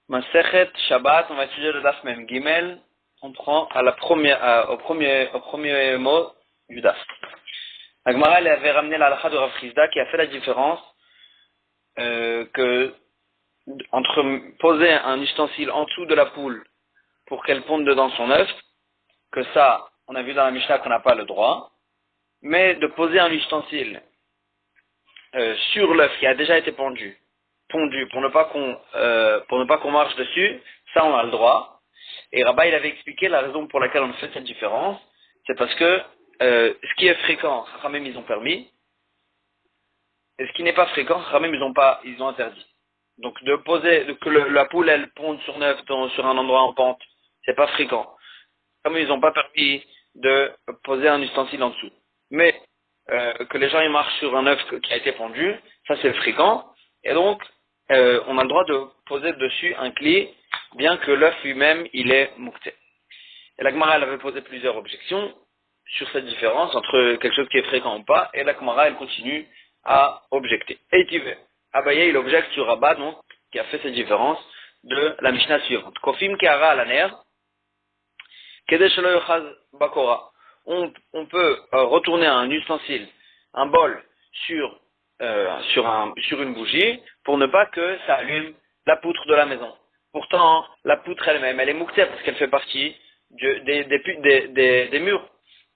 Masechet Shabbat, on va étudier le Daf Mem Gimel. On prend à la première, au premier mot du Daf. Agmara elle avait ramené la halakha de Rav Chizda qui a fait la différence que entre poser un ustensile en dessous de la poule pour qu'elle ponde dedans son œuf, que ça, on a vu dans la Mishnah qu'on n'a pas le droit, mais de poser un ustensile sur l'œuf qui a déjà été pondu pour ne pas qu'on marche dessus, ça on a le droit. Et Rabat il avait expliqué la raison pour laquelle on fait cette différence, c'est parce que ce qui est fréquent, Chachamim ils ont permis, et ce qui n'est pas fréquent, Chachamim ils ont interdit. Donc la poule elle ponde sur sur un endroit en pente, c'est pas fréquent. Comme ils n'ont pas permis de poser un ustensile en dessous. Mais que les gens ils marchent sur un œuf qui a été pondu, ça c'est fréquent. Et donc, on a le droit de poser dessus un cli, bien que l'œuf lui-même, il est moukté. Et la Gemara, elle avait posé plusieurs objections sur cette différence entre quelque chose qui est fréquent ou pas, et la Gemara, elle continue à objecter. Et Abaye, il objecte sur Rabat, donc, qui a fait cette différence de la Mishnah suivante. Kofim Kehara Alaner, Kedesh Lo Yochaz Bakora. On peut retourner un ustensile, un bol, sur une bougie, pour ne pas que ça allume la poutre de la maison. Pourtant, la poutre elle-même, elle est mouktée parce qu'elle fait partie des murs.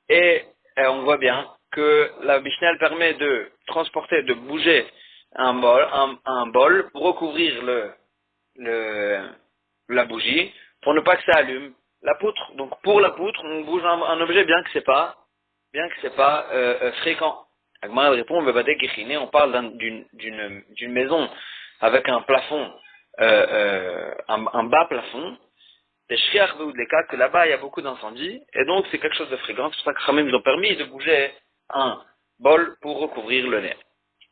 Et on voit bien que la Mishnah elle permet de transporter, de bouger un bol pour recouvrir la bougie, pour ne pas que ça allume la poutre. Donc pour la poutre, on bouge un objet bien que c'est pas fréquent. Agmara répond, on parle d'une maison avec un plafond, un bas plafond, des shriach ve'udleka, que là-bas il y a beaucoup d'incendies, et donc c'est quelque chose de fréquent, c'est pour ça que Khamim ils ont permis de bouger un bol pour recouvrir le nerf.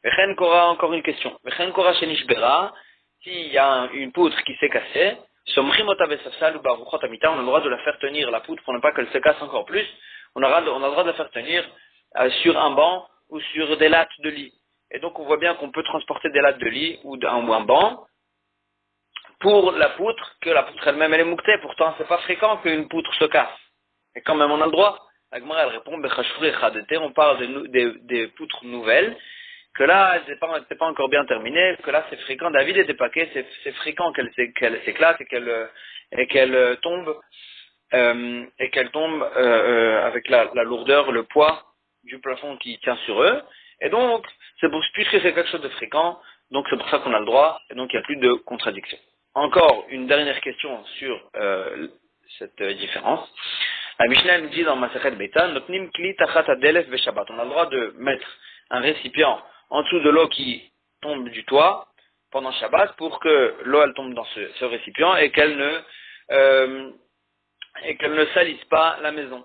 Vechen Kora, encore une question. Vechen Kora shenishbera, s'il y a une poutre qui s'est cassée, somrimota besafsal ou baruchot amita, on a le droit de la faire tenir, la poutre, pour ne pas qu'elle se casse encore plus, on a le droit de la faire tenir sur un banc ou sur des lattes de lit. Et donc on voit bien qu'on peut transporter des lattes de lit ou un banc pour la poutre, que la poutre elle-même elle est mouktée. Pourtant c'est pas fréquent qu'une poutre se casse. Et quand même on a le droit. La Gemara elle répond, on parle des poutres nouvelles, que là c'est pas encore bien terminé, que là c'est fréquent. David et des paquets, c'est fréquent qu'elle s'éclate et qu'elle tombe avec la lourdeur, le poids du plafond qui tient sur eux. Et donc, puisque c'est quelque chose de fréquent, donc c'est pour ça qu'on a le droit, et donc il n'y a plus de contradiction. Encore une dernière question sur cette différence. La Mishnah nous dit dans Masechet Beitan, Notnim kli tachat adelef veshabbat. On a le droit de mettre un récipient en dessous de l'eau qui tombe du toit pendant Shabbat pour que l'eau elle tombe dans ce récipient et qu'elle ne salisse pas la maison.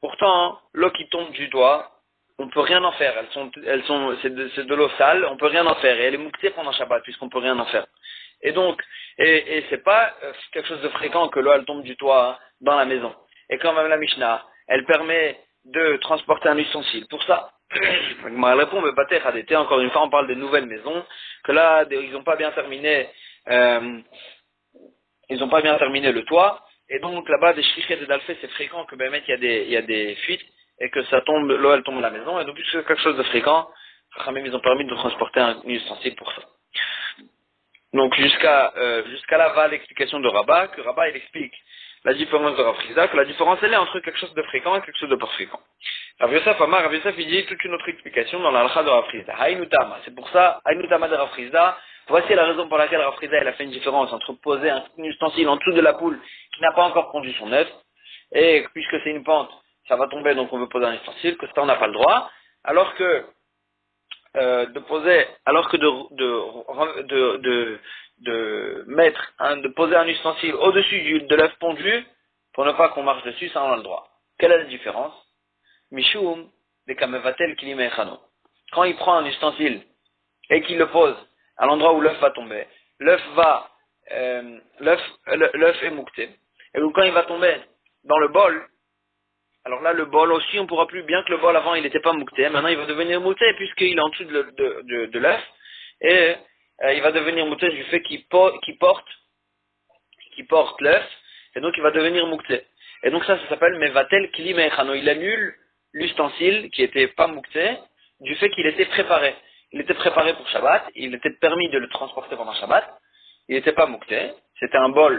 Pourtant, l'eau qui tombe du toit, on peut rien en faire. C'est de l'eau sale, on peut rien en faire. Et elle est mouktée pendant Shabbat puisqu'on peut rien en faire. Et donc, et c'est pas quelque chose de fréquent que l'eau elle tombe du toit dans la maison. Et quand même la Mishnah, elle permet de transporter un ustensile. Pour ça, ma réponse me battait radété. Encore une fois, on parle des nouvelles maisons que là, ils n'ont pas bien terminé. Ils n'ont pas bien terminé le toit. Et donc là-bas, des shrichets de dalfé, c'est fréquent que il y a des fuites et que ça tombe, l'eau elle tombe à la maison. Et donc puisque c'est quelque chose de fréquent, même ils ont permis de transporter un ustensile pour ça. Donc jusqu'à là va l'explication de Rabat, que Rabat il explique la différence de Rav Chizda, que la différence elle est entre quelque chose de fréquent et quelque chose de pas fréquent. Rav Yosef il dit toute une autre explication dans la halakha de Rav Chizda. Haïnutama, c'est pour ça, Haïnutama de Rav Chizda, voici la raison pour laquelle Rav Chizda il a fait une différence entre poser un ustensile en dessous de la poule qui n'a pas encore pondu son œuf, et puisque c'est une pente, ça va tomber donc on veut poser un ustensile, que ça on n'a pas le droit, alors que de poser un ustensile au-dessus de l'œuf pondu, pour ne pas qu'on marche dessus, ça on a le droit. Quelle est la différence? Mishum de kamevatel kilimechano. Quand il prend un ustensile et qu'il le pose à l'endroit où l'œuf va tomber, l'œuf est moukté. Et donc quand il va tomber dans le bol, alors là, le bol aussi, on pourra plus, bien que le bol avant, il n'était pas moukté, maintenant il va devenir moukté puisqu'il est en dessous de l'œuf, et il va devenir moukté du fait qu'il porte porte l'œuf, et donc il va devenir moukté. Et donc ça s'appelle mevatel kli me'echano. Il annule l'ustensile qui était pas moukté du fait qu'il était préparé. Il était préparé pour Shabbat, il était permis de le transporter pendant Shabbat, il n'était pas moukté, c'était un bol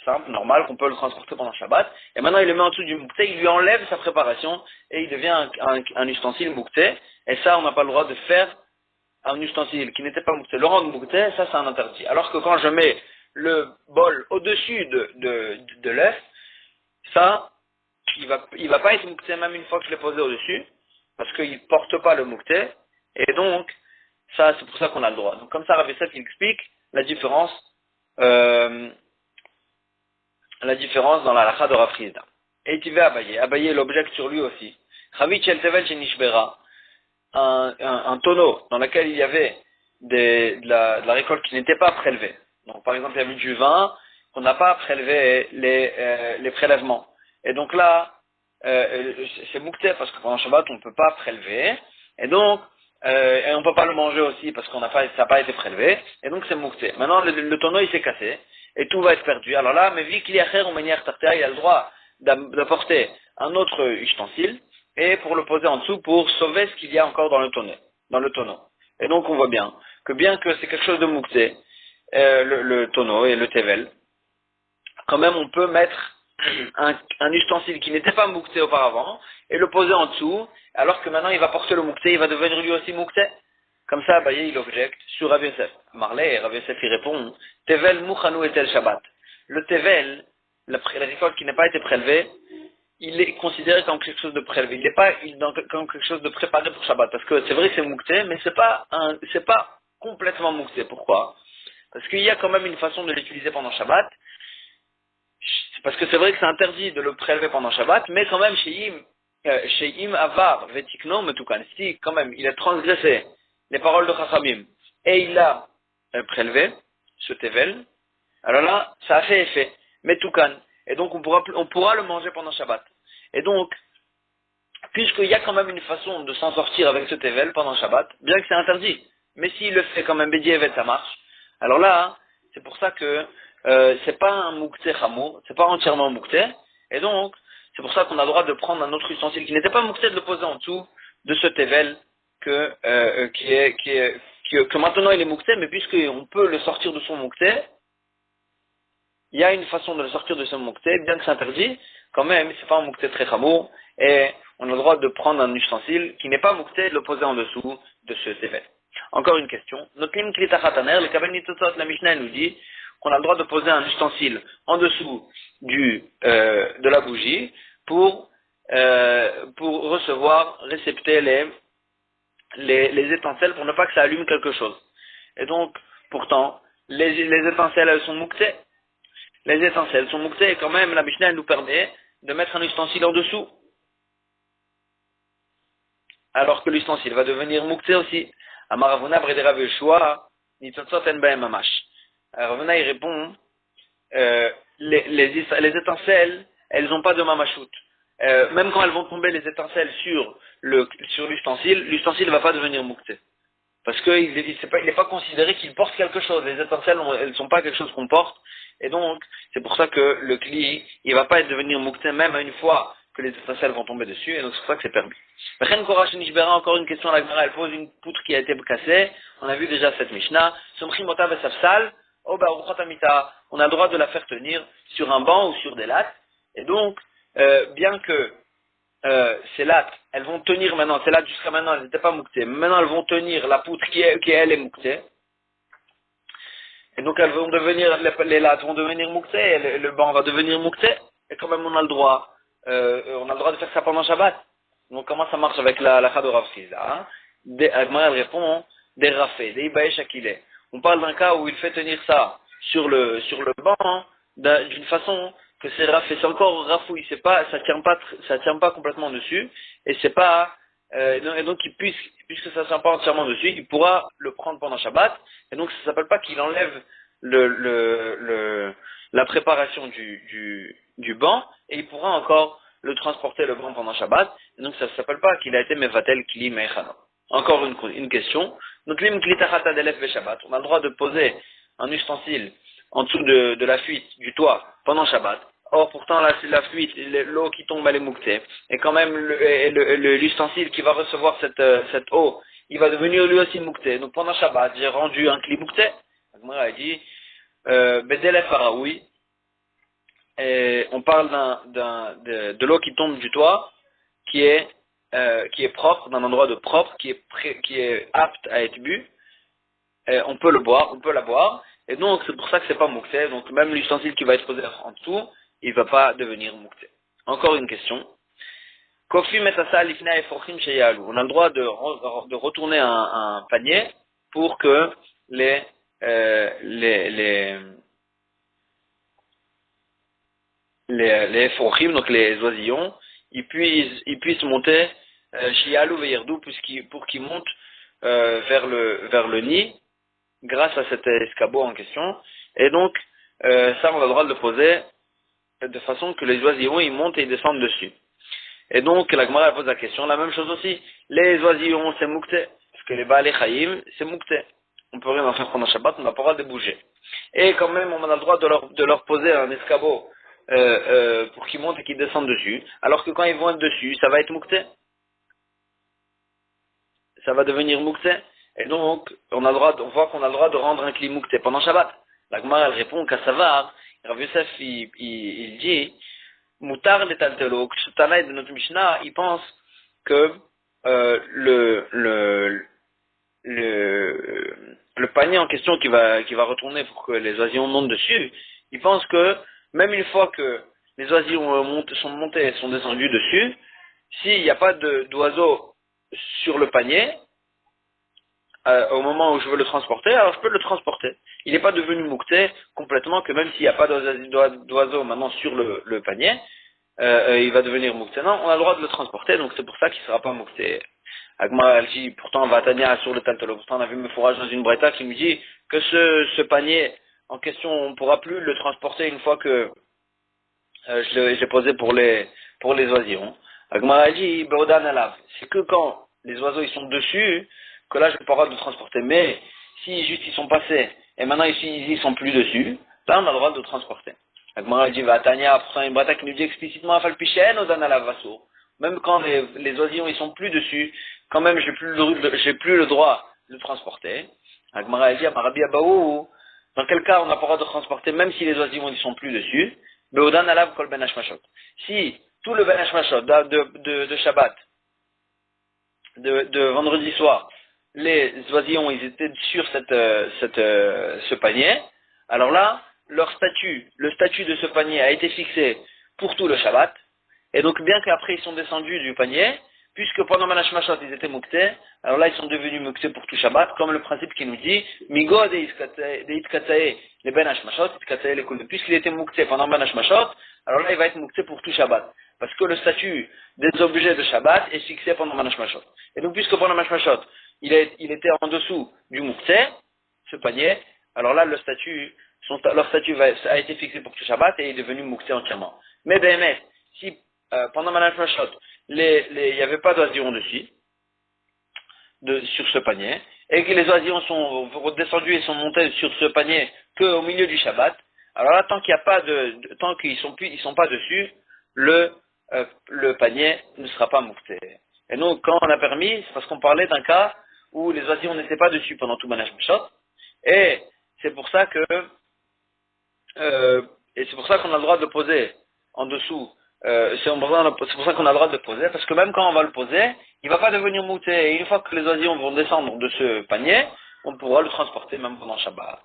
simple, normal, qu'on peut le transporter pendant Shabbat, et maintenant il le met en dessous du moukté, il lui enlève sa préparation, et il devient un ustensile moukté, et ça on n'a pas le droit de faire un ustensile qui n'était pas moukté. Le rendre moukté, ça c'est un interdit. Alors que quand je mets le bol au-dessus de l'œuf, ça, il va pas être moukté même une fois que je l'ai posé au-dessus, parce qu'il porte pas le moukté, et donc, ça, c'est pour ça qu'on a le droit. Donc, comme ça, Rav Yosef, il explique la différence dans la halakha de Rav Chizda. Et tu vas Abaye. Abaye l'objecte sur lui aussi. Chavit shel tevel shenishbera, un tonneau dans lequel il y avait de la récolte qui n'était pas prélevée. Donc, par exemple, il y avait du vin qu'on n'a pas prélevé les prélèvements. Et donc là, c'est moukté parce que pendant Shabbat, on ne peut pas prélever. Et donc, et on ne peut pas le manger aussi parce ça n'a pas été prélevé. Et donc, c'est moukté. Maintenant, le tonneau, il s'est cassé. Et tout va être perdu. Alors là, mais vu qu'il y a ou manière tartéa, il a le droit d'apporter un autre ustensile et pour le poser en dessous pour sauver ce qu'il y a encore dans le tonneau. Et donc, on voit bien que c'est quelque chose de moukté, le tonneau et le tevel, quand même on peut mettre un ustensile qui n'était pas moukté auparavant et le poser en dessous, alors que maintenant il va porter le moukté, il va devenir lui aussi moukté. Comme ça, Abaye il objecte sur Rav Yosef. Marley, Rav Yosef il répond, tevel mouchanou etel Shabbat. Le tevel, la récolte qui n'a pas été prélevée, il est considéré comme quelque chose de prélevé. Il n'est pas comme quelque chose de préparé pour Shabbat. Parce que c'est vrai que c'est moukté, mais c'est pas complètement moukté. Pourquoi? Parce qu'il y a quand même une façon de l'utiliser pendant Shabbat. Parce que c'est vrai que c'est interdit de le prélever pendant Shabbat, mais quand même, chez Im Avar, Vetikno, Metukan, si quand même il a transgressé les paroles de Chachamim, et il a prélevé ce tevel, alors là, ça a fait effet, Metukan, et donc on pourra le manger pendant Shabbat. Et donc, puisqu'il y a quand même une façon de s'en sortir avec ce tevel pendant Shabbat, bien que c'est interdit, mais s'il le fait quand même Bedi'evet, ça marche. Alors là, c'est pour ça que c'est pas un moukté chamour, c'est pas entièrement moukté, et donc c'est pour ça qu'on a le droit de prendre un autre ustensile qui n'était pas moukté, de le poser en dessous de ce tevel que maintenant il est moukté, mais puisqu'on peut le sortir de son moukté, il y a une façon de le sortir de son moukté, bien que c'est interdit, quand même c'est pas un moukté très chamour, et on a le droit de prendre un ustensile qui n'est pas moukté, de le poser en dessous de ce tevel. Encore une question. Notre lim klitachataner, le kabel nitotzot, la Mishnah nous dit qu'on a le droit de poser un ustensile en dessous de la bougie pour récepter les étincelles pour ne pas que ça allume quelque chose. Et donc, pourtant, les étincelles, elles sont mouktées. Les étincelles sont mouktées et quand même, la Mishnah nous permet de mettre un ustensile en dessous. Alors que l'ustensile va devenir moukté aussi. Amaravuna Bredera Veshua, Nitotzot en Baem Mamash. Ravuna il répond, les étincelles, elles n'ont pas de mamachout. Même quand elles vont tomber les étincelles sur l'ustensile, l'ustensile ne va pas devenir moukté. Parce qu'il n'est pas considéré qu'il porte quelque chose. Les étincelles, elles ne sont pas quelque chose qu'on porte. Et donc, c'est pour ça que le kli, il ne va pas devenir moukté même une fois que les étincelles vont tomber dessus. Et donc, c'est pour ça que c'est permis. Encore une question à la Gemara, elle pose une poutre qui a été cassée. On a vu déjà cette Mishnah. On a le droit de la faire tenir sur un banc ou sur des lattes. Et donc, bien que ces lattes, elles vont tenir maintenant, ces lattes jusqu'à maintenant, elles n'étaient pas mouktées. Maintenant, elles vont tenir la poutre qui elle est mouktée. Et donc, elles vont devenir, les lattes vont devenir mouktées, et le banc va devenir moukté. Et quand même, on a le droit de faire ça pendant Shabbat. Donc, comment ça marche avec la Chad de Rav Chizda, elle répond, des rafés, des ibaïch akilé. On parle d'un cas où il fait tenir ça sur le banc, d'une façon que c'est rafé, c'est encore rafouille, ça tient pas complètement dessus, et c'est pas, et donc puisque ça tient pas entièrement dessus, il pourra le prendre pendant Shabbat, et donc ça s'appelle pas qu'il enlève la préparation du banc, et il pourra encore le transporter le banc pendant Shabbat, et donc ça s'appelle pas qu'il a été mevatel kli meichano. Encore une question. Notre lim klitachata delef ve Shabbat. On a le droit de poser un ustensile en dessous de la fuite du toit pendant Shabbat. Or, pourtant, là, c'est la fuite, l'eau qui tombe, elle est mouktée. Et quand même, l'ustensile qui va recevoir cette eau, il va devenir lui aussi mouktée. Donc, pendant Shabbat, j'ai rendu un kli mouktée. La Gemara a dit, Bedele Faraoui, et on parle de l'eau qui tombe du toit, qui est propre, d'un endroit de propre, qui est apte à être bu. On peut la boire. Et donc, c'est pour ça que c'est pas mouktée. Donc, même l'ustensile qui va être posé en dessous, il va pas devenir mouktée. Encore une question. Kofi metasa lifnei eforchim sheyalu. On a le droit de retourner un panier pour que les eforchim, donc les oisillons, ils puissent monter sheyalu veyerdou pour qu'ils montent vers le nid grâce à cet escabeau en question. Et donc, ça, on a le droit de le poser de façon que les oisillons, ils montent et ils descendent dessus. Et donc, la Gemara pose la question, la même chose aussi. Les oisillons, c'est moukté. Parce que les Baalei Chaim, c'est moukté. On peut rien en faire pendant Shabbat, on n'a pas le droit de bouger. Et quand même, on a le droit de leur poser un escabeau pour qu'ils montent et qu'ils descendent dessus. Alors que quand ils vont être dessus, ça va être moukté. Ça va devenir moukté. Et donc, on voit qu'on a le droit de rendre un kli moukté pendant Shabbat. La Gemara, elle répond qu'à Savar, Rav Yosef, il dit, Moutar le taltelo, que ce Tanaï de notre Mishnah, il pense que le panier en question qui va retourner pour que les oisillons montent dessus, il pense que même une fois que les oisillons sont montés et sont descendus dessus, s'il n'y a pas d'oiseaux sur le panier, au moment où je veux le transporter, alors je peux le transporter. Il n'est pas devenu moukté complètement, que même s'il n'y a pas d'oiseau maintenant sur le panier, il va devenir moukté. Non, on a le droit de le transporter, donc c'est pour ça qu'il ne sera pas moukté. Agma, elle dit, pourtant, Vatania sur le taltolo. Pourtant, on a vu me fourrage dans une braïta qui me dit que ce panier en question, on ne pourra plus le transporter une fois que j'ai posé pour les oisillons. Agma, elle dit, Beodan alav. C'est que quand les oiseaux ils sont dessus, que là je peux pas de transporter. Mais si juste ils sont passés et maintenant ils sont plus dessus, là on a le droit de transporter. La Gemara dit Vatania, pourtant une brata qui nous dit explicitement Afalpichen Odan alav vaso. Même quand les oisillons ils sont plus dessus, quand même j'ai plus le droit de transporter. La Gemara dit Amarabi Abaou, dans quel cas on n'a pas le droit de transporter même si les oisillons ils sont plus dessus. Beodan alav kol ben hashmashot. Si tout le ben hashmashot de Shabbat, de vendredi soir, les oisillons ils étaient sur ce panier, alors là, le statut de ce panier a été fixé pour tout le Shabbat, et donc bien qu'après ils sont descendus du panier, puisque pendant Manash Mashot ils étaient muktés, alors là ils sont devenus muktés pour tout Shabbat, comme le principe qui nous dit, Migo de Itkatsae, les Ben Hashmashot, Itkatsae les Koudou. Puisqu'il était mukté pendant Ben Hashmashot, alors là il va être mukté pour tout Shabbat. Parce que le statut des objets de Shabbat est fixé pendant Ben Hashmashot. Et donc puisque pendant Ben Hashmashot, il était en dessous du mukté, ce panier, alors là leur statut a été fixé pour tout Shabbat et est devenu mukté entièrement. Mais BMS, si pendant Ben Hashmashot, il n'y avait pas d'oisillons dessus, sur ce panier, et que les oisillons sont redescendus et sont montés sur ce panier qu'au milieu du Shabbat, alors là, tant qu'ils sont pas dessus, le panier ne sera pas moucté. Et donc, quand on a permis, c'est parce qu'on parlait d'un cas où les oisillons n'étaient pas dessus pendant tout Manash Mishot, et c'est pour ça qu'on a le droit de le poser en dessous. C'est pour ça qu'on a le droit de le poser, parce que même quand on va le poser, il ne va pas devenir mouté. Et une fois que les oisillons vont descendre de ce panier, on pourra le transporter même pendant Shabbat.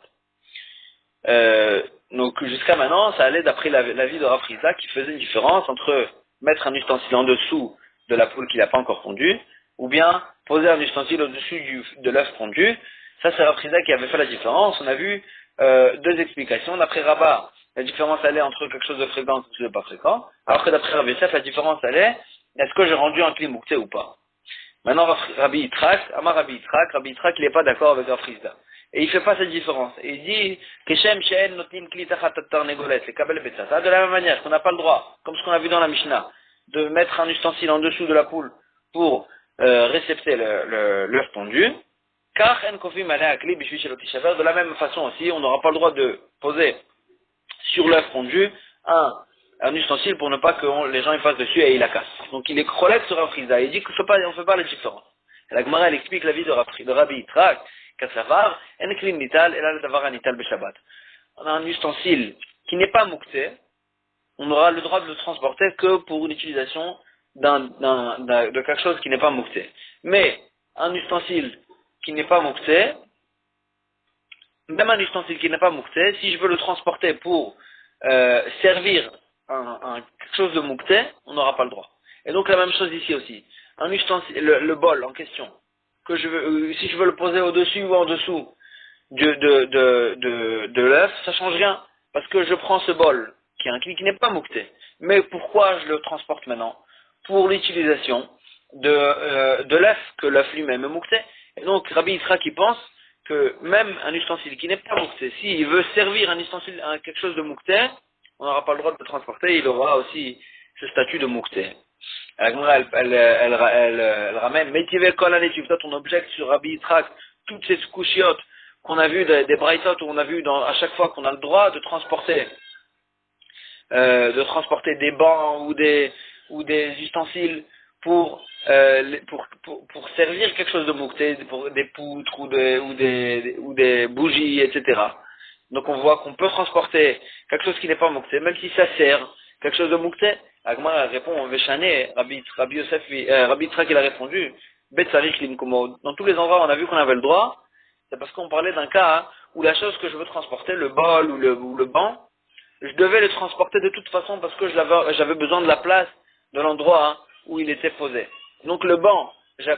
Donc jusqu'à maintenant, ça allait d'après l'avis de Rav Rizda qui faisait une différence entre mettre un ustensile en dessous de la poule qui n'a pas encore pondu, ou bien poser un ustensile au-dessus de l'œuf pondu. Ça, c'est Rav Rizda qui avait fait la différence. On a vu deux explications. D'après Rabat, la différence allait entre quelque chose de fréquent et quelque chose de pas fréquent. Alors que d'après Rav Yosef, la différence allait, est-ce que j'ai rendu un kli moukté ou pas? Maintenant, Rabbi Yitzhak, il n'est pas d'accord avec Rav Rizda. Et il fait pas cette différence. Et il dit, Keshem she'en notim kli tachat tarnegolet, le kabel betzata, de la même manière qu'on n'a pas le droit, comme ce qu'on a vu dans la Mishnah, de mettre un ustensile en dessous de la poule pour récepter l'œuf pondu, Car en kofim alei akli bishvi shelo tishaver. De la même façon aussi, on n'aura pas le droit de poser sur l'œuf fondu un ustensile pour ne pas que les gens y passent dessus et ils la cassent. Donc il est chrolek sur un frisa. Il dit qu'on ne fait pas la différence. Et la Gemara elle explique la vie de Rabbi Yitrak, Kassavar, en klim nital et là le davar nital beshabbat. On a un ustensile qui n'est pas moukté, on aura le droit de le transporter que pour l'utilisation de quelque chose qui n'est pas moukté. Mais un ustensile qui n'est pas moukté, même un ustensile qui n'est pas moukté, si je veux le transporter pour servir quelque chose de moukté, on n'aura pas le droit. Et donc la même chose ici aussi. Un ustensile, le bol en question, que je veux, si je veux le poser au-dessus ou en dessous de l'œuf, ça change rien. Parce que je prends ce bol, qui n'est pas moukté. Mais pourquoi je le transporte maintenant? Pour l'utilisation de l'œuf, que l'œuf lui-même est moukté. Et donc Rabbi Yisraël qui pense que même un ustensile qui n'est pas moukté, s'il veut servir un ustensile à quelque chose de moukté, on n'aura pas le droit de le transporter, il aura aussi ce statut de moukté. Elle ramène, mais tu veux ton objecte sur Rabbi Yisraël, toutes ces couchiotes qu'on a vues, des braïtot où on a vu à chaque fois qu'on a le droit de transporter des bancs ou des ustensiles pour servir quelque chose de moukté, pour des poutres ou des bougies, etc. Donc on voit qu'on peut transporter quelque chose qui n'est pas moukté, même si ça sert quelque chose de moukté. Agma répond, Véchané, Rabbi Yitzhak il a répondu, Betsarik limkomo. Dans tous les endroits où on a vu qu'on avait le droit, c'est parce qu'on parlait d'un cas où la chose que je veux transporter, le bol ou le banc, je devais le transporter de toute façon parce que j'avais besoin de la place de l'endroit où il était posé. Donc le banc,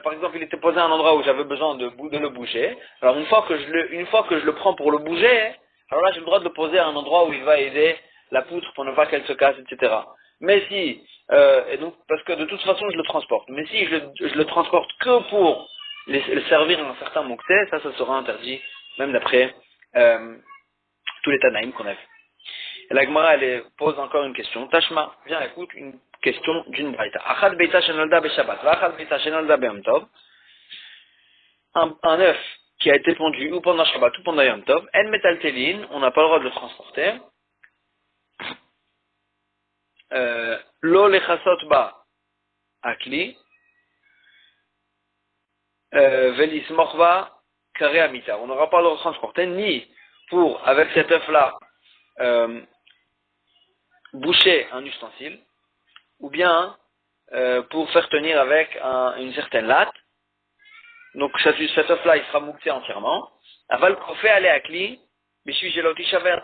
par exemple, il était posé à un endroit où j'avais besoin de le bouger. Alors une fois que je le prends pour le bouger, alors là j'ai le droit de le poser à un endroit où il va aider la poutre pour ne pas qu'elle se casse, etc. Mais si, et donc parce que de toute façon je le transporte. Mais si je le transporte que pour le servir à un certain moukté, ça sera interdit, même d'après tous les Tanaïm qu'on a vu. Et la Gemara, elle pose encore une question. Tashma, viens, écoute, une question d'une braïta. Achad beita shenolda beshabbat, v'achad beita shenolda beyom tov. Un œuf qui a été pondu ou pendant Shabbat ou pendant Yom Tov, en metaltelin, on n'a pas le droit de le transporter. Lo lechasot ba akli, velis morva kare amita. On n'aura pas le droit de le transporter ni pour, avec cet œuf-là, boucher un ustensile, ou bien pour faire tenir avec une certaine latte. Donc cet œuf-là, il sera moukté entièrement. Aval kofé ale akli, bishui geloti shaver.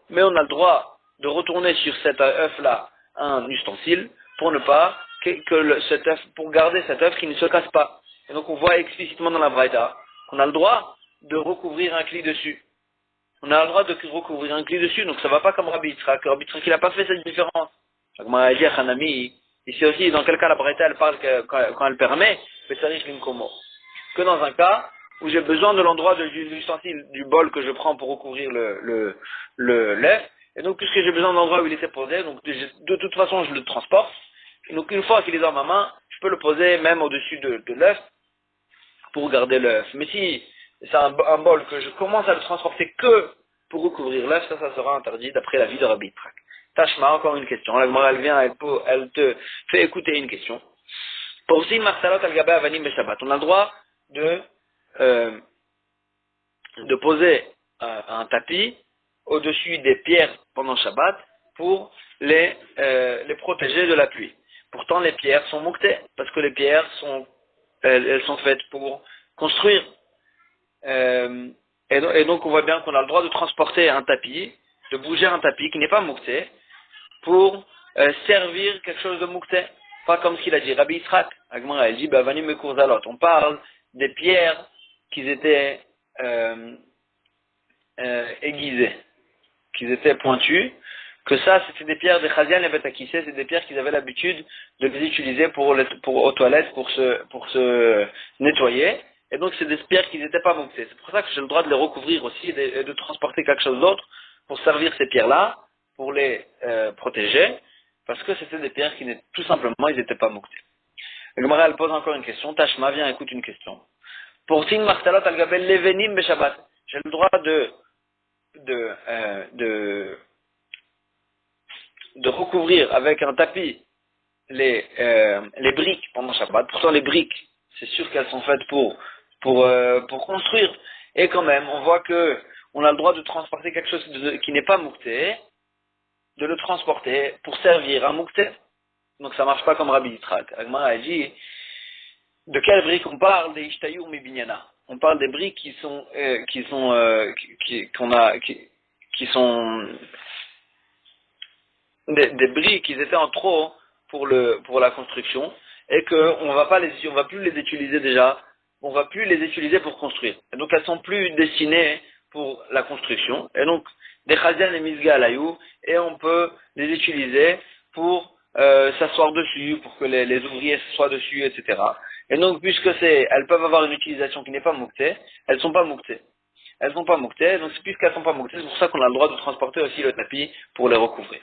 Mais on a le droit de retourner sur cet œuf-là un ustensile pour ne pas cet œuf, pour garder cet œuf qui ne se casse pas. Et donc on voit explicitement dans la braïta qu'on a le droit de recouvrir un cli dessus. On a le droit de recouvrir un cli dessus, donc ça va pas comme Rabbi Yitzhak. Rabbi Yitzhak, il n'a pas fait cette différence. Ici aussi, dans quel cas la braïta, elle parle quand elle permet, que dans un cas où j'ai besoin de l'endroit de l'ustensile, du bol que je prends pour recouvrir le lait, et donc puisque j'ai besoin de l'endroit où il était posé, donc de toute façon je le transporte, et donc une fois qu'il est dans ma main, je peux le poser même au-dessus de l'œuf pour garder l'œuf. Mais si c'est un bol que je commence à le transporter que pour recouvrir l'œuf, ça sera interdit d'après la vie de Rabbi Yitzhak. Tashma, encore une question. La Gemara, elle vient, elle te fait écouter une question. Pour si marsalot al gaba avanim beshabbat, on a le droit de poser un tapis au-dessus des pierres pendant Shabbat pour les protéger de la pluie. Pourtant, les pierres sont mouktées, parce que les pierres elles sont faites pour construire. Et donc, on voit bien qu'on a le droit de transporter un tapis, de bouger un tapis qui n'est pas moukté, pour servir quelque chose de moukté. Pas comme ce qu'il a dit Rabbi Yitzhak. Agmara, elle dit, vanim mekurzalot. On parle des pierres qui étaient aiguisées, qui étaient pointues, que ça, c'était des pierres de Chazian et Betakissé, c'est des pierres qu'ils avaient l'habitude de les utiliser aux toilettes, pour se nettoyer. Et donc, c'est des pierres qui n'étaient pas mouktées. C'est pour ça que j'ai le droit de les recouvrir aussi et de transporter quelque chose d'autre pour servir ces pierres-là, pour les protéger, parce que c'était des pierres qui tout simplement, ils n'étaient pas mouktées. Le Gemara, elle pose encore une question. Tashma, viens, écoute une question. Portin martalot al gabel levenim be Shabbat. J'ai le droit de recouvrir avec un tapis les briques pendant Shabbat. Pourtant les briques, c'est sûr qu'elles sont faites pour construire. Et quand même, on voit que on a le droit de transporter quelque chose qui n'est pas moukté, de le transporter pour servir à moukté. Donc ça marche pas comme Rabbi Yitzhak. Agmara a dit, de quelles briques on parle? Des Ishtayur Mibinyana. On parle des briques qui sont des briques qui étaient en trop pour la construction et que on va plus les utiliser déjà, on va plus les utiliser pour construire. Et donc elles sont plus destinées pour la construction. Et donc des chazian et misga alayou, et on peut les utiliser pour s'asseoir dessus, pour que les ouvriers s'assoient dessus, etc. Et donc puisque elles peuvent avoir une utilisation qui n'est pas mouktée, elles sont pas mouktées. Elles sont pas mouktées, donc puisqu'elles sont pas mouktées, c'est pour ça qu'on a le droit de transporter aussi le tapis pour les recouvrir.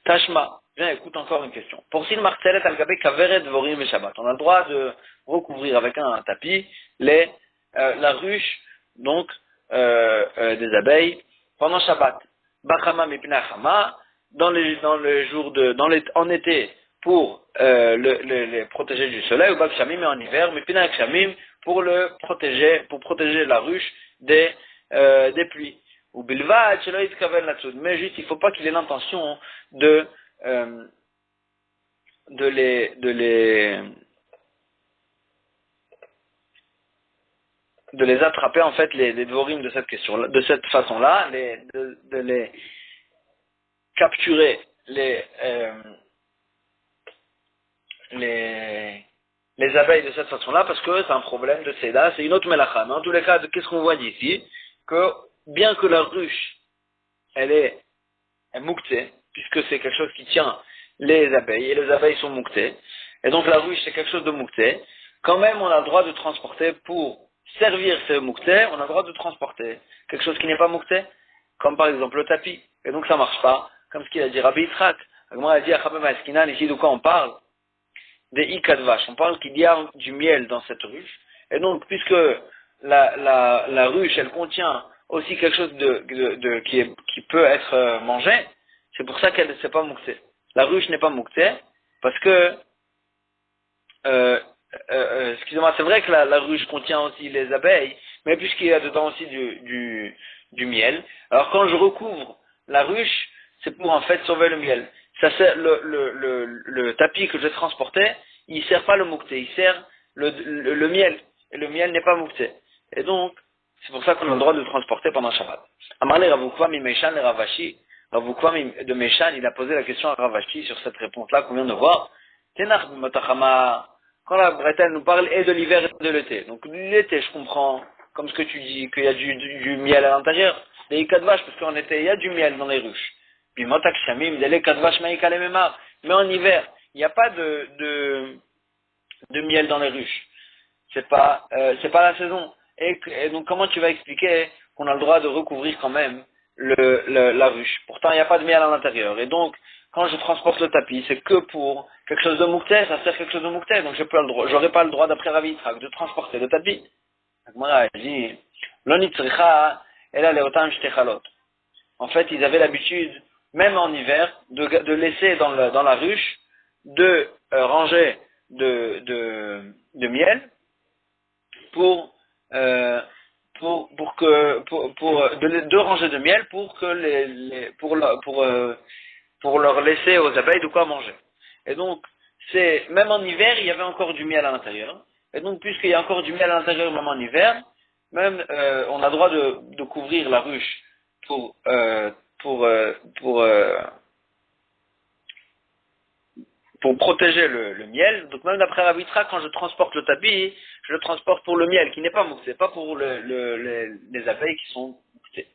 Tashma, viens, écoute encore une question. Pour s'il martelet al gabe kaveret vorim et Shabbat, on a le droit de recouvrir avec un tapis la ruche, donc des abeilles pendant Shabbat. Bachama mipna chama, en été pour les protéger du soleil, ou bakshamim, et en hiver, mipna kshamim pour protéger la ruche des pluies. Ou bilvad, mais juste il ne faut pas qu'il ait l'intention de les attraper en fait les dvorim de cette façon-là, de les capturer les abeilles de cette façon-là parce que c'est un problème de Seda, c'est une autre melacha. Mais en tous les cas, qu'est-ce qu'on voit d'ici? Que bien que la ruche elle est mouktée, puisque c'est quelque chose qui tient les abeilles, et les abeilles sont mouktées, et donc la ruche c'est quelque chose de moukté, quand même on a le droit de transporter, pour servir ces mouktés, on a le droit de transporter quelque chose qui n'est pas moukté, comme par exemple le tapis, et donc ça marche pas, comme ce qu'il a dit Rabbi Yitzhak. Moi a dit à Chabem Askinan, ici de quoi on parle? Des ikadvash, on parle qu'il y a du miel dans cette ruche, et donc puisque la ruche elle contient aussi quelque chose qui peut être mangé, c'est pour ça qu'elle n'est pas mouktée. La ruche n'est pas mouktée parce que excusez-moi, c'est vrai que la ruche contient aussi les abeilles, mais puisqu'il y a dedans aussi du miel, alors quand je recouvre la ruche, c'est pour en fait sauver le miel. Ça sert le tapis que je transportais, il sert pas le moukté, il sert le miel, et le miel n'est pas moukté. Et donc, c'est pour ça qu'on a le droit de le transporter pendant Shabbat. Amarle Ravukvam Meshan et Ravashi. Ravukvam de Meshan, il a posé la question à Ravashi sur cette réponse-là qu'on vient de voir. Tenach b'matachama. Quand la Bretagne nous parle et de l'hiver et de l'été. Donc l'été, je comprends, comme ce que tu dis, qu'il y a du miel à l'intérieur. Les ikadvash, parce qu'en été, il y a du miel dans les ruches. Puis motak shamim, des ikadvash maïkalememar. Mais en hiver, il n'y a pas de miel dans les ruches. C'est pas la saison. Et donc comment tu vas expliquer qu'on a le droit de recouvrir quand même la ruche? Pourtant il n'y a pas de miel à l'intérieur. Et donc quand je transporte le tapis, c'est que pour quelque chose de moukté, ça sert quelque chose de moukté. Donc j'aurais pas le droit d'après Rabbi Yitzhak de transporter le tapis. Agmara dit, l'onitzricha, elle a les otam shtechalot. En fait ils avaient l'habitude, même en hiver, de laisser dans la ruche de ranger de miel pour deux rangées de miel pour que pour leur laisser aux abeilles de quoi manger. Et donc même en hiver il y avait encore du miel à l'intérieur. Et donc puisqu'il y a encore du miel à l'intérieur même en hiver, même on a le droit de couvrir la ruche pour protéger le miel. Donc même d'après Rabbi Yitzhak, quand je transporte le tapis, je le transporte pour le miel qui n'est pas mouxé, pas pour les abeilles qui sont mouxées.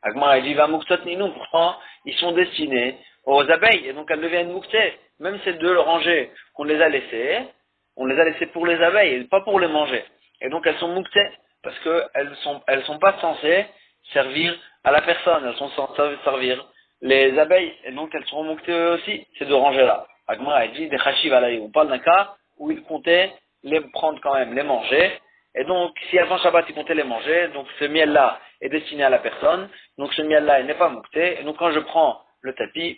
Agmara dit va mouxot ninou, pourtant ils sont destinés aux abeilles et donc elles deviennent mouxées. Même ces deux rangées qu'on les a laissées, on les a laissées pour les abeilles et pas pour les manger. Et donc elles sont mouxées parce que elles sont pas censées servir à la personne, elles sont censées servir les abeilles et donc elles seront mouxées aussi, ces deux rangées là. Agmara dit des chashiv alayhi. On parle d'un cas où il comptait les prendre quand même, les manger, Et donc, si avant Shabbat, il comptait les manger, donc ce miel-là est destiné à la personne, donc ce miel-là, il n'est pas moukté, et donc quand je prends le tapis,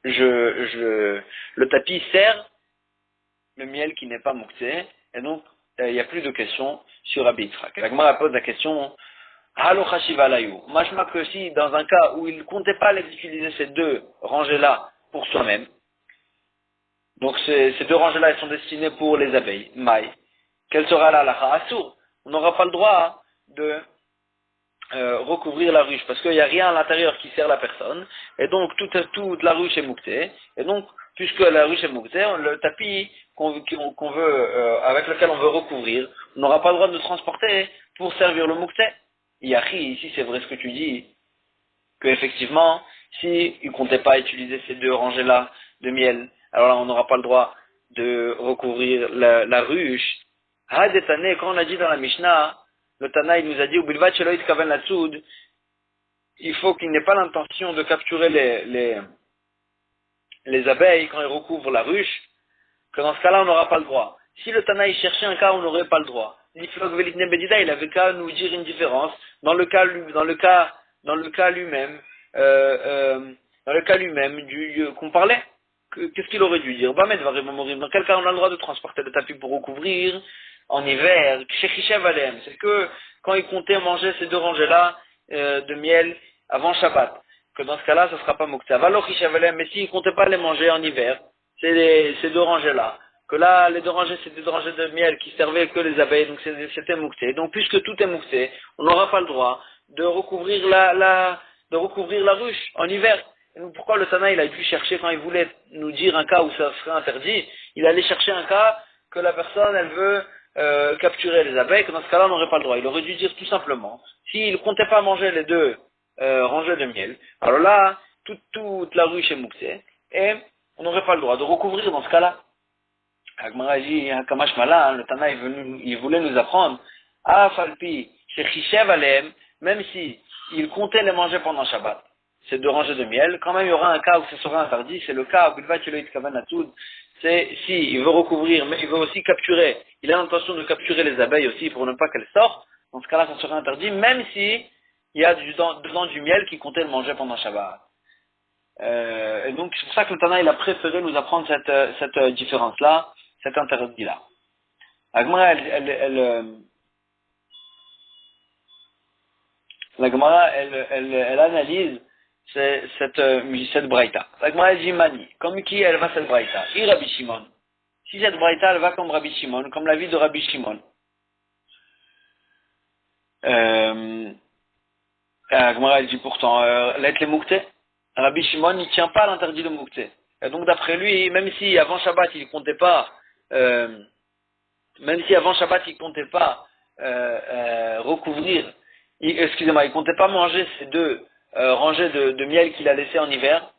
le tapis sert le miel qui n'est pas moukté, et donc, il n'y a plus de questions sur Rabbi Yitzhak. La Gemara pose la question, Halo Chashiva Layu. Machma que si, dans un cas où il ne comptait pas utiliser ces deux rangées-là pour soi-même, donc ces deux rangées-là, elles sont destinées pour les abeilles, maï. Quelle sera la halakha? Assour. On n'aura pas le droit de recouvrir la ruche, parce qu'il n'y a rien à l'intérieur qui sert la personne, et donc toute la ruche est mouktée, et donc, puisque la ruche est mouktée, le tapis qu'on veut, avec lequel on veut recouvrir, on n'aura pas le droit de le transporter pour servir le moukté. Yahi, ici c'est vrai ce que tu dis, que effectivement, si il comptait pas utiliser ces deux rangées-là de miel, alors là on n'aura pas le droit de recouvrir la ruche. Hadetane, quand on a dit dans la Mishnah, le Tana il nous a dit, Ubilvat sheloit kaven latsoud, il faut qu'il n'ait pas l'intention de capturer les abeilles quand il recouvre la ruche, que dans ce cas-là on n'aura pas le droit. Si le Tana il cherchait un cas où on n'aurait pas le droit, Niflog Velitne Bedida, il avait qu'à nous dire une différence dans le cas lui-même, qu'on parlait. Qu'est-ce qu'il aurait dû dire? Bamed va mourir. Dans quel cas on a le droit de transporter le tapis pour recouvrir en hiver? C'est que quand il comptait manger ces deux rangées-là de miel avant Shabbat, que dans ce cas-là, ça ne sera pas Moukta. Mais s'il ne comptait pas les manger en hiver, ces deux rangées-là, que là, les deux rangées, c'était deux rangées de miel qui servaient que les abeilles, donc c'était moukté. Donc, puisque tout est moukté, on n'aura pas le droit de recouvrir de recouvrir la ruche en hiver. Et donc, pourquoi le Tana, il a dû chercher, quand il voulait nous dire un cas où ça serait interdit, il allait chercher un cas que la personne, elle veut capturer les abeilles, que dans ce cas-là, on n'aurait pas le droit. Il aurait dû dire tout simplement, s'il ne comptait pas manger les deux rangées de miel, alors là, toute la ruche est moukté, et on n'aurait pas le droit de recouvrir dans ce cas-là. Agmara dit, Kamash Malan, le Tana, il voulait nous apprendre, Falpi, chez Chishev Alem, même si il comptait les manger pendant Shabbat, ces deux rangées de miel, quand même il y aura un cas où ce sera interdit, c'est le cas où Bilvat Sheloit Kavan Atud, c'est si il veut recouvrir, mais il veut aussi capturer, il a l'intention de capturer les abeilles aussi pour ne pas qu'elles sortent, dans ce cas-là ça sera interdit, même si il y a dedans du miel qui comptait le manger pendant Shabbat. Et donc c'est pour ça que le Tana il a préféré nous apprendre cette différence-là, cet interdit-là. La Gemara, elle analyse cette braïta. La Gemara, elle dit Mani. Comme qui elle va cette braïta? Rabbi Shimon. Si cette braïta, elle va comme Rabbi Shimon, comme l'avis de Rabbi Shimon. La Gemara, elle dit pourtant, l'être les moukté. Rabbi Shimon, il ne tient pas à l'interdit de moukté. Et donc, d'après lui, même si avant Shabbat, il ne comptait pas, recouvrir, il comptait pas manger ces deux rangées de miel qu'il a laissé en hiver,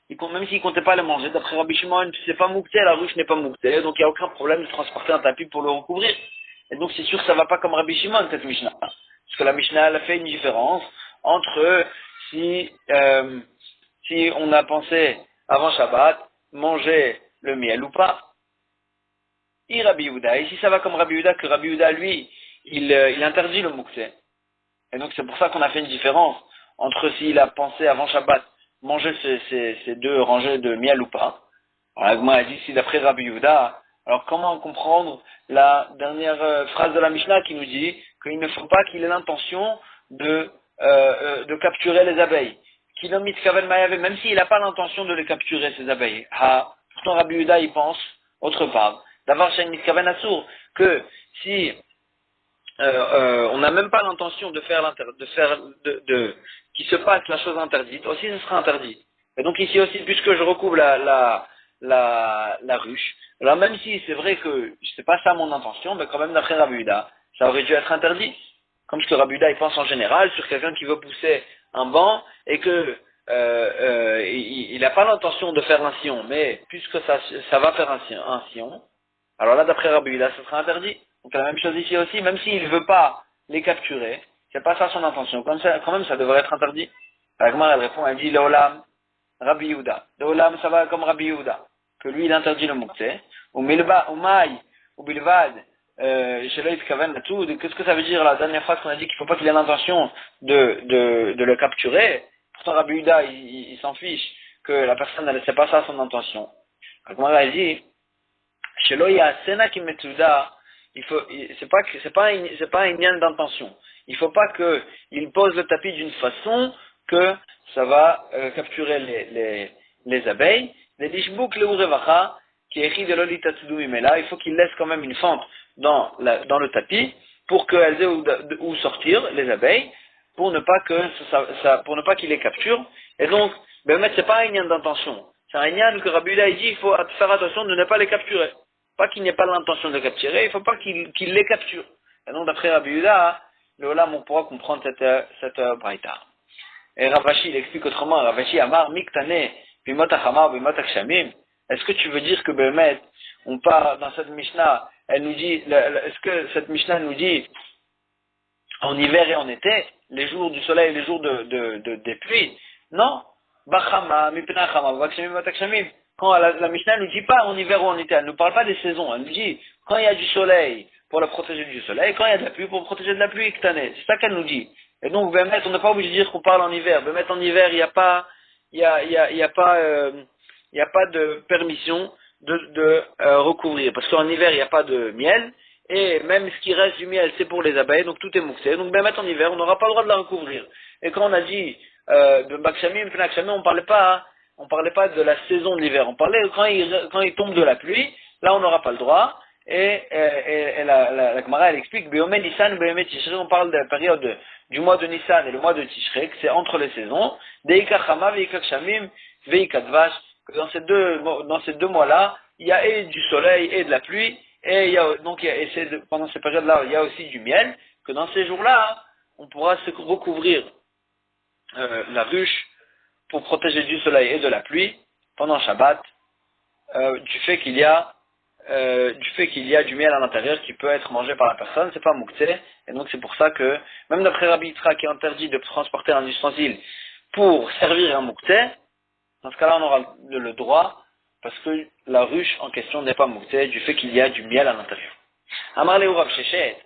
même s'il comptait pas les manger, d'après Rabbi Shimon, c'est pas moukté, la ruche n'est pas moukté, donc il n'y a aucun problème de transporter un tapis pour le recouvrir. Et donc c'est sûr que ça va pas comme Rabbi Shimon, cette Mishnah. Parce que la Mishnah, elle a fait une différence entre si on a pensé avant Shabbat, manger le miel ou pas. Et Rabbi Yehuda, et si ça va comme Rabbi Yehuda, que Rabbi Yehuda, lui, il interdit le moukté. Et donc c'est pour ça qu'on a fait une différence entre s'il a pensé avant Shabbat manger ces deux rangées de miel ou pas. Alors l'Agma a dit si d'après Rabbi Yehuda, alors comment comprendre la dernière phrase de la Mishnah qui nous dit qu'il ne faut pas qu'il ait l'intention de capturer les abeilles. Qu'il a mis Kaven Mayave, même s'il n'a pas l'intention de les capturer, ces abeilles. Pourtant Rabbi Yehuda il pense autre part. D'avoir chez Mitkaven Assour, que si on n'a même pas l'intention de faire qu'il se passe la chose interdite, aussi ce sera interdit. Et donc ici aussi, puisque je recouvre la ruche, alors même si c'est vrai que c'est pas ça mon intention, mais quand même d'après Rabbi Yehuda, ça aurait dû être interdit. Comme ce que Rabbi Yehuda il pense en général sur quelqu'un qui veut pousser un banc et que il n'a pas l'intention de faire un sillon, mais puisque ça va faire un sillon, alors là d'après Rabbi Yehuda, ce sera interdit. Donc la même chose ici aussi, même s'il ne veut pas les capturer, c'est pas ça son intention. Quand même, ça devrait être interdit. La Gemara, elle répond, elle dit, Leolam, Rabbi Yehuda. Leolam, ça va comme Rabbi Yehuda. Que lui, il interdit le moukté. Ou milba, ou maï, ou bilvad, chez l'œil Kaven à tout, qu'est-ce que ça veut dire la dernière phrase qu'on a dit qu'il ne faut pas qu'il ait l'intention de le capturer? Pourtant Rabbi Yehuda, il s'en fiche que la personne ne sait pas ça son intention. Donc on a dit, chez l'œil à Sena qui Metsuda, c'est pas un lien d'intention. Il faut pas qu'il pose le tapis d'une façon que ça va capturer les abeilles. Les lishbouk le urevacha, qui est écrit de l'olita mimela, il faut qu'il laisse quand même une fente dans le tapis pour qu'elles aient où sortir les abeilles, pour ne pas qu'il les capture. Et donc, ben c'est pas un lien d'intention. C'est un lien que Rabbi Yehuda dit, il faut faire attention de ne pas les capturer. Pas qu'il n'ait pas l'intention de les capturer, il faut pas qu'il les capture. Et donc, d'après Rabbi Yehuda, le Olam, on pourra comprendre cette braïta. Et Ravashi, il explique autrement, Ravashi, Amar, Miktane, Bimot Achamar, Bimot Akshamim. Est-ce que tu veux dire que Behemet, on part dans cette Mishnah, elle nous dit, est-ce que cette Mishnah nous dit, en hiver et en été, les jours du soleil et les jours des pluies? Non. Bachama, Mipna Chama, Bakshamim, Batakshamim. Quand la Mishnah ne nous dit pas en hiver ou en été, elle ne nous parle pas des saisons, elle nous dit, quand il y a du soleil, pour la protéger du soleil, quand il y a de la pluie, pour protéger de la pluie, Ktane. C'est ça qu'elle nous dit. Et donc, Behemet, on n'est pas obligé de dire qu'on parle en hiver. Behemet, en hiver, il n'y a pas de permission de recouvrir. Parce qu'en hiver, il n'y a pas de miel. Et même ce qui reste du miel, c'est pour les abeilles. Donc, tout est mouxé. Donc, Behemet, en hiver, on n'aura pas le droit de la recouvrir. Et quand on a dit, de Bakshamim, Pnakshamim, on parlait pas de la saison de l'hiver. On parlait quand il tombe de la pluie. Là, on n'aura pas le droit. Et la Gemara, elle explique, Beomé Nissan, Beomé Tishrei, on parle de la période du mois de Nissan et le mois de Tishrei, que c'est entre les saisons, Deika Chama, Veika Kshamim, Veika Dvash, que dans ces deux mois-là, il y a et du soleil et de la pluie, et pendant ces périodes-là, il y a aussi du miel, que dans ces jours-là, on pourra se recouvrir la ruche pour protéger du soleil et de la pluie pendant Shabbat, du fait qu'il y a du miel à l'intérieur qui peut être mangé par la personne, c'est pas mouktsé, et donc c'est pour ça que, même d'après Rabbi Yitzhak qui est interdit de transporter un ustensile pour servir un mouktsé, dans ce cas-là on aura le droit, parce que la ruche en question n'est pas mouktsé, du fait qu'il y a du miel à l'intérieur. Amar Leu Rav Sheshet,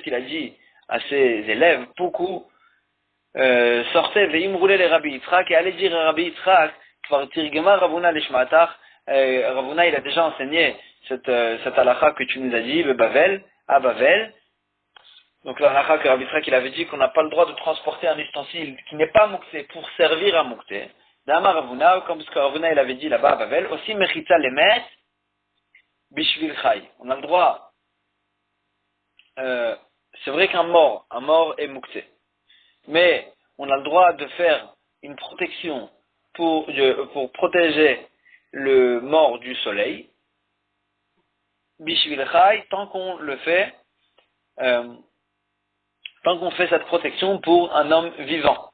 il a dit à ses élèves, beaucoup sortaient, veim roulaient les Rabbi Yitzhak, et allaient dire à Rabbi Yitzhak, Kvar Tirgema Ravuna Lishmatach, Ravuna, il a déjà enseigné cette halakha que tu nous as dit, à Bavel. Donc la halakha que Rabbi Yitzhak, il avait dit qu'on n'a pas le droit de transporter un ustensile qui n'est pas moukté pour servir à moukté. D'Amar Ravuna, comme ce que Ravuna, il avait dit là-bas à Bavel, aussi mechitza lemet bishvil chai. On a le droit, c'est vrai qu'un mort est moukté. Mais on a le droit de faire une protection pour protéger le mort du soleil, bishvil chai, tant qu'on fait cette protection pour un homme vivant.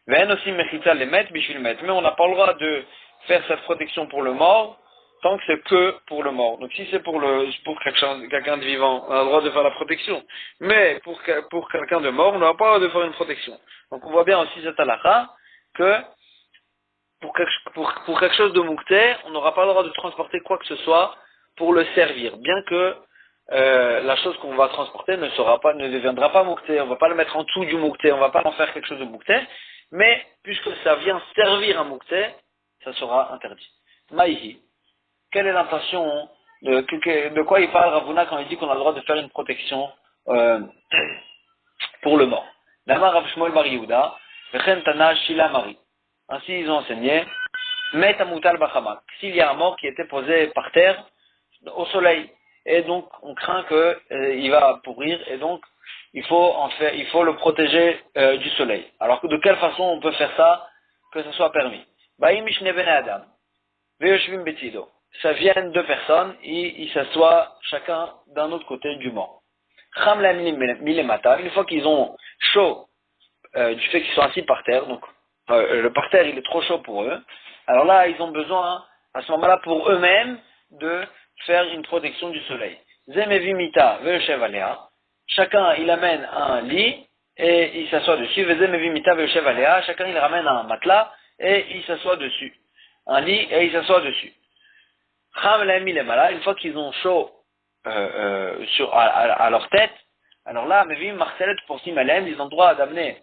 Ven aussi mechitza lemet bishvil met. Mais on n'a pas le droit de faire cette protection pour le mort tant que c'est que pour le mort. Donc si c'est pour quelqu'un de vivant, on a le droit de faire la protection. Mais pour quelqu'un de mort, on n'a pas le droit de faire une protection. Donc on voit bien aussi cette halakha que pour quelque chose de moukté, on n'aura pas le droit de transporter quoi que ce soit pour le servir. Bien que la chose qu'on va transporter ne deviendra pas moukté, on ne va pas le mettre en dessous du moukté, on ne va pas en faire quelque chose de moukté, mais puisque ça vient servir un moukté, ça sera interdit. Maïhi. Quelle est l'intention de quoi il parle Ravuna quand il dit qu'on a le droit de faire une protection pour le mort? D'Amar Rav Shmuel Bar Yehuda, Vechen Tana Shila Mari. Ainsi ils ont enseigné, Met Amutal Bachamak. S'il y a un mort qui était posé par terre au soleil, et donc on craint qu'il va pourrir, et donc il faut le protéger du soleil. Alors de quelle façon on peut faire ça que ce soit permis? Baïm Mishne Ben Adam, Veyoshvim Betido. Ça viennent deux personnes et ils s'assoient chacun d'un autre côté du mort. Chamla Milemata, une fois qu'ils ont chaud du fait qu'ils sont assis par terre, donc le parterre il est trop chaud pour eux, alors là ils ont besoin à ce moment-là pour eux-mêmes de faire une protection du soleil. Zemevimita ve'yoshev alea, chacun il amène un lit et il s'assoit dessus. Zemevimita ve'yoshev alea, chacun il ramène un matelas et il s'assoit dessus. Un lit et il s'assoit dessus. Une fois qu'ils ont chaud à leur tête, alors là, Mevim Marcelet pour Simalem, ils ont le droit d'amener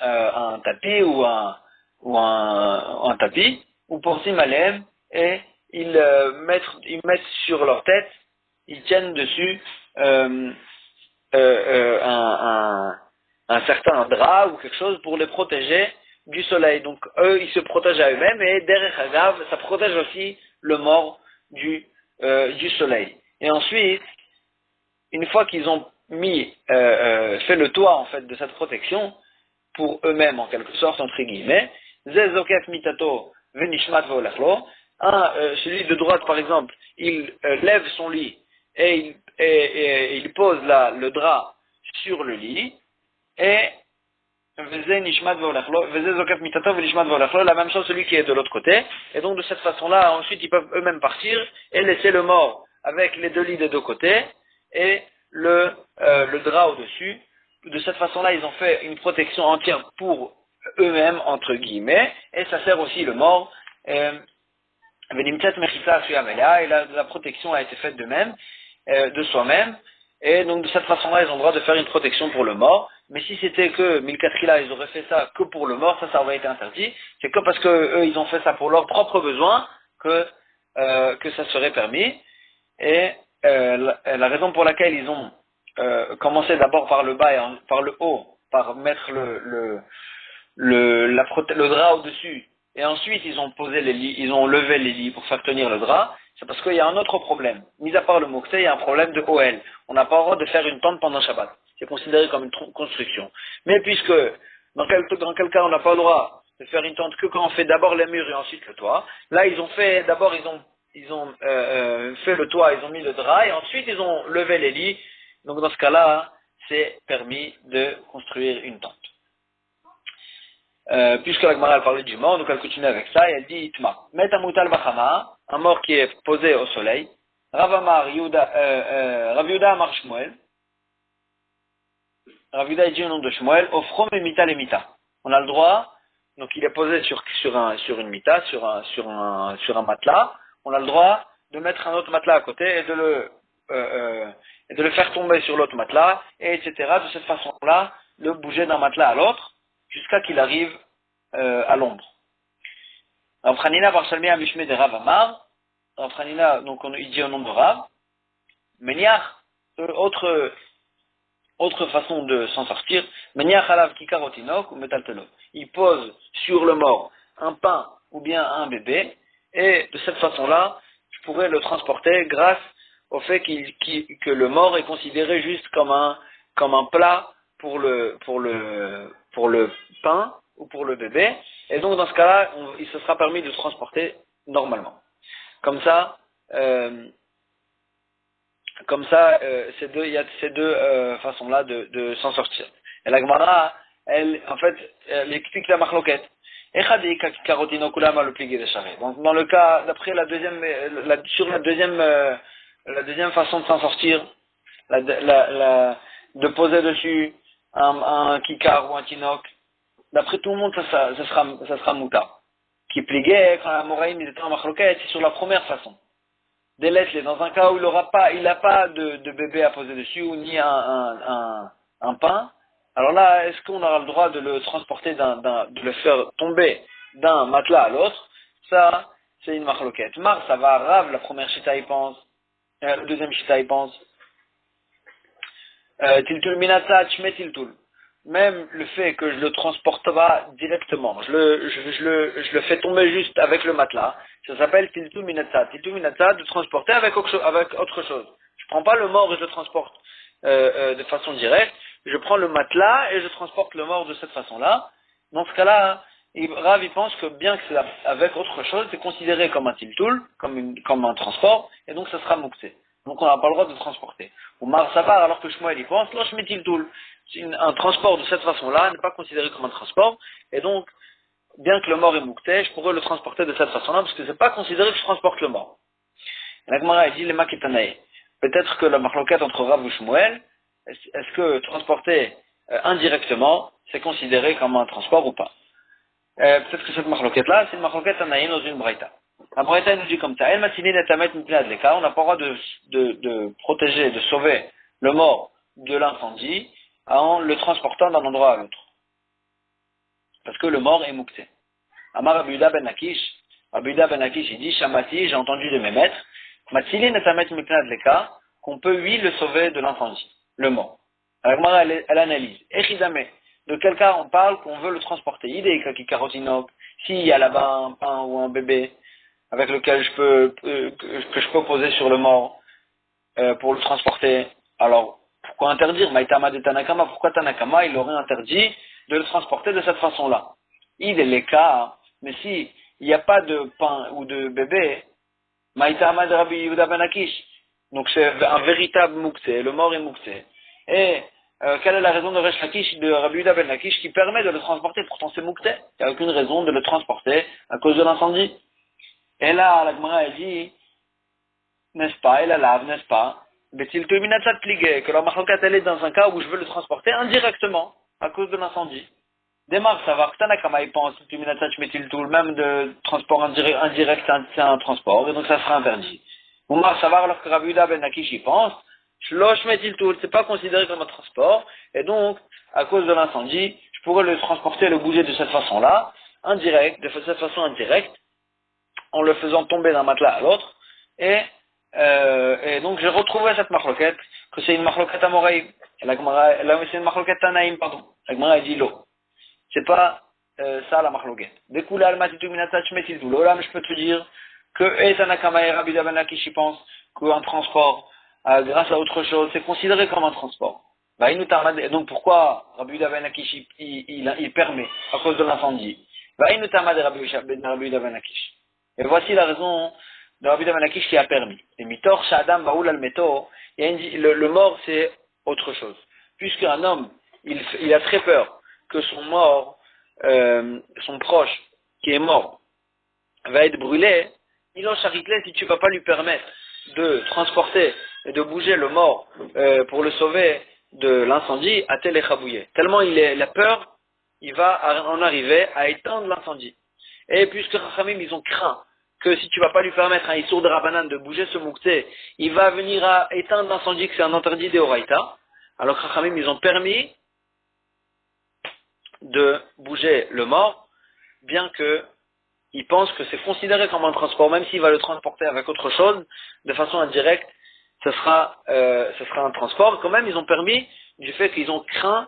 un tapis ou un tapis, ou pour Simalem, et ils mettent sur leur tête, ils tiennent dessus un certain drap ou quelque chose pour les protéger du soleil. Donc eux, ils se protègent à eux-mêmes et derrière Hagav, ça protège aussi le mort du soleil. Et ensuite, une fois qu'ils ont fait le toit en fait de cette protection pour eux-mêmes en quelque sorte entre guillemets, Zezokef mitato venishmat volachlo, celui de droite par exemple, il lève son lit et il pose le drap sur le lit et la même chose celui qui est de l'autre côté, et donc de cette façon-là, ensuite ils peuvent eux-mêmes partir et laisser le mort avec les deux lits des deux côtés et le drap au-dessus. De cette façon-là, ils ont fait une protection entière pour eux-mêmes, entre guillemets, et ça sert aussi le mort. Et la protection a été faite d'eux-mêmes, de soi-même, et donc de cette façon-là, ils ont le droit de faire une protection pour le mort. Mais si c'était que Milkatrila, ils auraient fait ça que pour le mort, ça aurait été interdit. C'est que parce que eux, ils ont fait ça pour leurs propres besoins que ça serait permis. Et la raison pour laquelle ils ont commencé d'abord par le bas et par le haut, par mettre le drap au-dessus, et ensuite ils ont posé les lits, ils ont levé les lits pour faire tenir le drap, c'est parce qu'il y a un autre problème. Mis à part le moukse, il y a un problème de OL. On n'a pas le droit de faire une tente pendant Shabbat. C'est considéré comme une construction. Mais puisque, dans quel cas on n'a pas le droit de faire une tente que quand on fait d'abord les murs et ensuite le toit, là ils ont fait, d'abord ils ont fait le toit, ils ont mis le drap et ensuite ils ont levé les lits. Donc dans ce cas-là, c'est permis de construire une tente. Puisque la Gemara parlait du mort, donc elle continue avec ça et elle dit Itma. Met amutal bachama, un mort qui est posé au soleil. Rav Yehuda Amar Shmuel. Rav Yehuda dit au nom de Shmuel, Ofrom et mita les mita. On a le droit, donc il est posé sur une mita, sur un matelas. On a le droit de mettre un autre matelas à côté et de le faire tomber sur l'autre matelas, et etc. De cette façon-là, de bouger d'un matelas à l'autre, jusqu'à qu'il arrive à l'ombre. Rav Chanina bar Shalmi Amishme de Rav Amar. Rav Chanina, donc il dit au nom de Rav. Meniach, autre façon de s'en sortir. Meniach alav kikarotinok ou metaltelo. Il pose sur le mort un pain ou bien un bébé, et de cette façon-là, je pourrais le transporter grâce au fait que le mort est considéré juste comme un plat pour le pain ou pour le bébé, et donc dans ce cas-là, il se sera permis de le transporter normalement. Comme ça, il y a ces deux façons-là de s'en sortir. Et la Gemara, elle explique la machloket. Donc dans le cas, d'après la deuxième façon de s'en sortir, de poser dessus un kikar ou un tinok, d'après tout le monde, ça sera mouta. Qui pliguait, quand la moraïm était en machloket, c'est sur la première façon. Délaisse-les, dans un cas où il n'a pas de bébé à poser dessus, ou ni un pain, alors là, est-ce qu'on aura le droit de le transporter, de le faire tomber d'un matelas à l'autre? Ça, c'est une machloket. Ça va à Rav, la première chita, il pense. La deuxième chita, il pense. Tiltul minatsa, tchme tiltul. Même le fait que je le transporte pas directement, je le fais tomber juste avec le matelas, ça s'appelle tiltul minatsa. Tiltul minatsa, de transporter avec autre chose. Je prends pas le mort et je le transporte de façon directe. Je prends le matelas et je transporte le mort de cette façon-là. Dans ce cas-là, Rav il pense que bien que c'est avec autre chose, c'est considéré comme un tiltul, comme un transport, et donc ça sera mouxé. Donc on n'a pas le droit de transporter. Ou Mar Savar, alors que Shmuel y pense, là je mets tiltul. Un transport de cette façon-là n'est pas considéré comme un transport, et donc, bien que le mort est mouxé, je pourrais le transporter de cette façon-là, parce que c'est pas considéré que je transporte le mort. La Gemara dit les maketanae. Peut-être que la marloquette entre Rav ou Shmuel, est-ce que transporter indirectement, c'est considéré comme un transport ou pas? Peut-être que cette marloquette-là, c'est une marloquette anaïm dans une braïta. La Braïta nous dit comme ça, on n'a pas le droit de protéger, de sauver le mort de l'incendie en le transportant d'un endroit à l'autre. Parce que le mort est moukté. Amar Rabbi Yehuda ben Lakish, il dit, Shamati, j'ai entendu de mes maîtres, Matzili netamet mipnei adleka, qu'on peut, oui, le sauver de l'incendie, le mort. Alors, Gemara, elle analyse. Echidame, de quel cas on parle qu'on veut le transporter? Idéika ki karotinok, s'il y a là-bas un pain ou un bébé avec lequel que je peux poser sur le mort pour le transporter, alors pourquoi interdire? Maïtama de Tanakama, pourquoi Tanakama il aurait interdit de le transporter de cette façon-là? Idéika, mais si il n'y a pas de pain ou de bébé, Maïtama de Rabbi Yehuda ben Akish, donc c'est un véritable moukté, le mort est moukté. Et quelle est la raison de Resh Lakish, de Rabbi Yehuda ben Lakish qui permet de le transporter? Pourtant c'est moukté. Il n'y a aucune raison de le transporter à cause de l'incendie. Et là, la Gemara elle dit, n'est-ce pas, elle lave, n'est-ce pas, que la machlokat elle est dans un cas où je veux le transporter indirectement à cause de l'incendie. Démarre savoir que Tanakama il pense, même de transport indirect c'est un transport, et donc ça sera interdit. Oumar savoir alors que Rabbi Yehuda ben Akish y pense, Shlosh metil tout, c'est pas considéré comme un transport, et donc, à cause de l'incendie, je pourrais le transporter, le bouger de cette façon-là, indirect, de cette façon indirecte, en le faisant tomber d'un matelas à l'autre, et donc j'ai retrouvé cette machloquette, que c'est une machloquette amoreille, c'est une machloquette tanaïm, pardon. La Gemara dit l'eau. C'est pas ça la machloquette. Découlé al matitu minatach metil tout. Là, je peux te dire que Tanakama et Rabbi Yehuda ben Lakish pense qu'un transport grâce à autre chose, c'est considéré comme un transport. Donc pourquoi Rabbi Yehuda ben Lakish il permet à cause de l'incendie? Rabbi Yehuda ben Lakish. Et voici la raison de Rabbi Yehuda ben Lakish qui a permis. Et mitor shadam baoul al meto, le mort c'est autre chose. Puisqu'un homme il a très peur que son proche qui est mort va être brûlé, il en charitlé si tu ne vas pas lui permettre de transporter et de bouger le mort pour le sauver de l'incendie, à tel échabouillé. Tellement il a peur, il va en arriver à éteindre l'incendie. Et puisque Rachamim, ils ont craint que si tu ne vas pas lui permettre un issour de Rabbanan de bouger ce moukté, il va venir à éteindre l'incendie, que c'est un interdit de Horaïta, alors que Rachamim, ils ont permis de bouger le mort, bien que il pense que c'est considéré comme un transport, même s'il va le transporter avec autre chose, de façon indirecte, ce sera un transport. Quand même, ils ont permis du fait qu'ils ont craint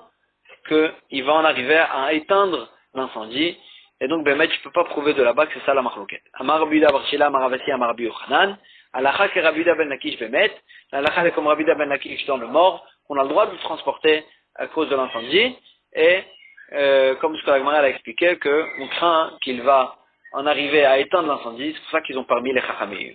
qu'il va en arriver à éteindre l'incendie. Et donc, Bémet, tu peux pas prouver de là-bas que c'est ça la marloquette. Amar Rabbi Yehuda bar Shila, Amar Ravasi, Amar Rabbi Yochanan. Alacha que Rabbi Yehuda ben Lakish Bémet. Alacha est comme Rabbi Yehuda ben Lakish dans le mort, qu'on a le droit de le transporter à cause de l'incendie. Et comme ce que la Gemara a expliqué, qu'on craint qu'il va en arriver à éteindre l'incendie, c'est pour ça qu'ils ont permis les Chachamim.